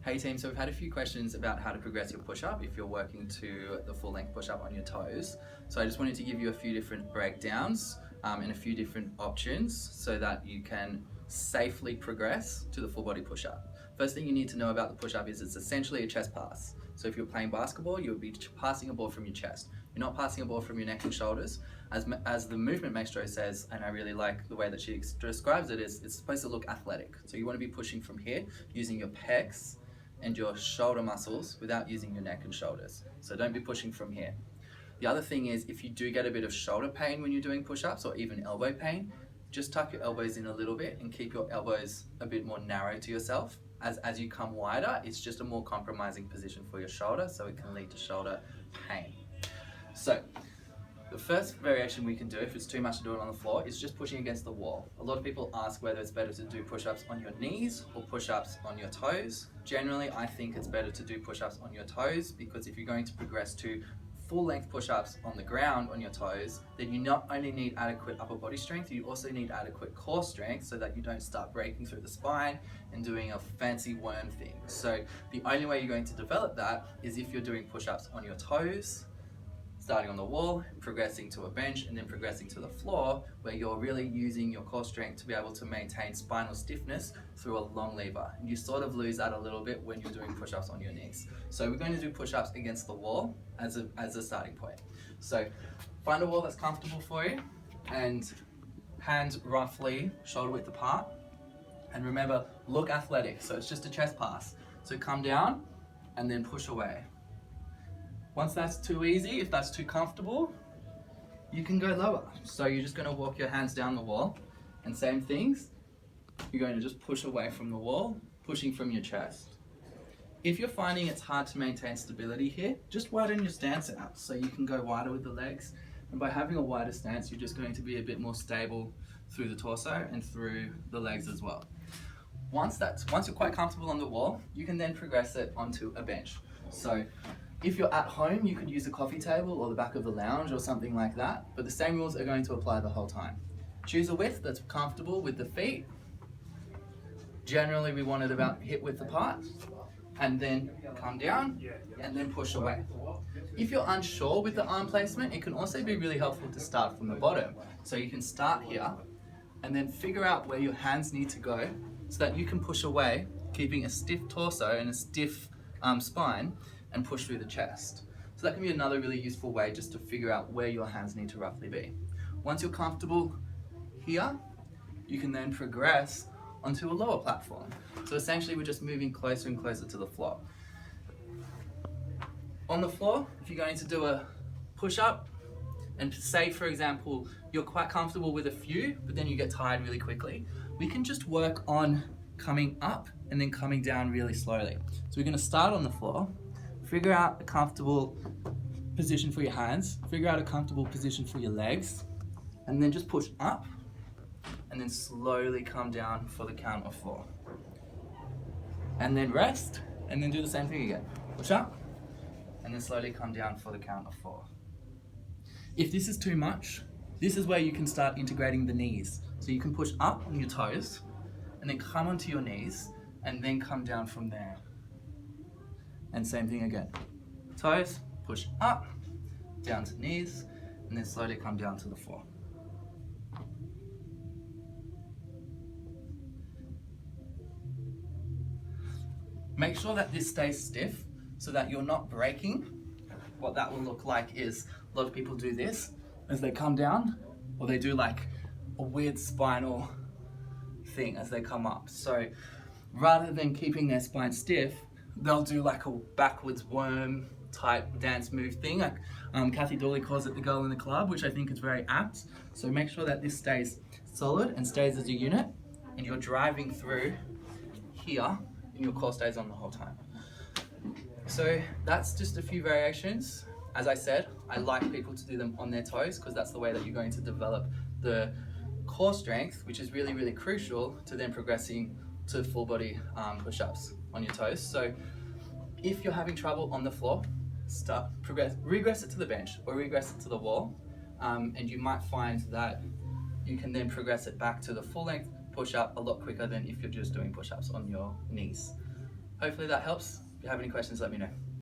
Hey team, so we've had a few questions about how to progress your push-up if you're working to the full length push-up on your toes. So I just wanted to give you a few different breakdowns and a few different options so that you can safely progress to the full body push-up. First thing you need to know about the push-up is it's essentially a chest pass. So if you're playing basketball, you'll be passing a ball from your chest. You're not passing a ball from your neck and shoulders. As the movement maestro says, and I really like the way that she describes it, is it's supposed to look athletic. So you want to be pushing from here using your pecs and your shoulder muscles without using your neck and shoulders. So don't be pushing from here. The other thing is, if you do get a bit of shoulder pain when you're doing push-ups or even elbow pain, just tuck your elbows in a little bit and keep your elbows a bit more narrow to yourself. As you come wider, it's just a more compromising position for your shoulder, so it can lead to shoulder pain. So the first variation we can do, if it's too much to do it on the floor, is just pushing against the wall. A lot of people ask whether it's better to do push-ups on your knees or push-ups on your toes. Generally, I think it's better to do push-ups on your toes, because if you're going to progress to full-length push-ups on the ground on your toes, then you not only need adequate upper body strength, you also need adequate core strength so that you don't start breaking through the spine and doing a fancy worm thing. So the only way you're going to develop that is if you're doing push-ups on your toes, starting on the wall, progressing to a bench, and then progressing to the floor, where you're really using your core strength to be able to maintain spinal stiffness through a long lever. And you sort of lose that a little bit when you're doing push-ups on your knees. So we're going to do push-ups against the wall as a starting point. So find a wall that's comfortable for you, and hands roughly shoulder width apart. And remember, look athletic, so it's just a chest pass. So come down and then push away. Once that's too easy, if that's too comfortable, you can go lower. So you're just going to walk your hands down the wall, and same things, you're going to just push away from the wall, pushing from your chest. If you're finding it's hard to maintain stability here, just widen your stance out so you can go wider with the legs. And by having a wider stance, you're just going to be a bit more stable through the torso and through the legs as well. Once you're quite comfortable on the wall, you can then progress it onto a bench. So if you're at home, you could use a coffee table or the back of the lounge or something like that, but the same rules are going to apply the whole time. Choose a width that's comfortable with the feet. Generally, we want it about hip width apart, and then come down and then push away. If you're unsure with the arm placement, it can also be really helpful to start from the bottom. So you can start here and then figure out where your hands need to go so that you can push away, keeping a stiff torso and a stiff spine, and push through the chest. So that can be another really useful way just to figure out where your hands need to roughly be. Once you're comfortable here, you can then progress onto a lower platform. So essentially we're just moving closer and closer to the floor. On the floor, if you're going to do a push-up, and say for example, you're quite comfortable with a few, but then you get tired really quickly, we can just work on coming up and then coming down really slowly. So we're going to start on the floor, figure out a comfortable position for your hands, figure out a comfortable position for your legs, and then just push up and then slowly come down for the count of 4. And then rest, and then do the same thing again. Push up, and then slowly come down for the count of 4. If this is too much, this is where you can start integrating the knees. So you can push up on your toes, and then come onto your knees, and then come down from there. And same thing again. Toes, push up, down to knees, and then slowly come down to the floor. Make sure that this stays stiff so that you're not breaking. What that will look like is, a lot of people do this as they come down, or they do like a weird spinal thing as they come up. So rather than keeping their spine stiff, they'll do like a backwards worm type dance move thing. Like Kathy Dooley calls it the girl in the club, which I think is very apt. So make sure that this stays solid and stays as a unit, and you're driving through here and your core stays on the whole time. So that's just a few variations. As I said, I like people to do them on their toes because that's the way that you're going to develop the core strength, which is really, really crucial to then progressing to full body push-ups on your toes. So if you're having trouble on the floor, regress it to the bench or regress it to the wall, and you might find that you can then progress it back to the full length push-up a lot quicker than if you're just doing push-ups on your knees. hopefully that helps. If you have any questions, let me know.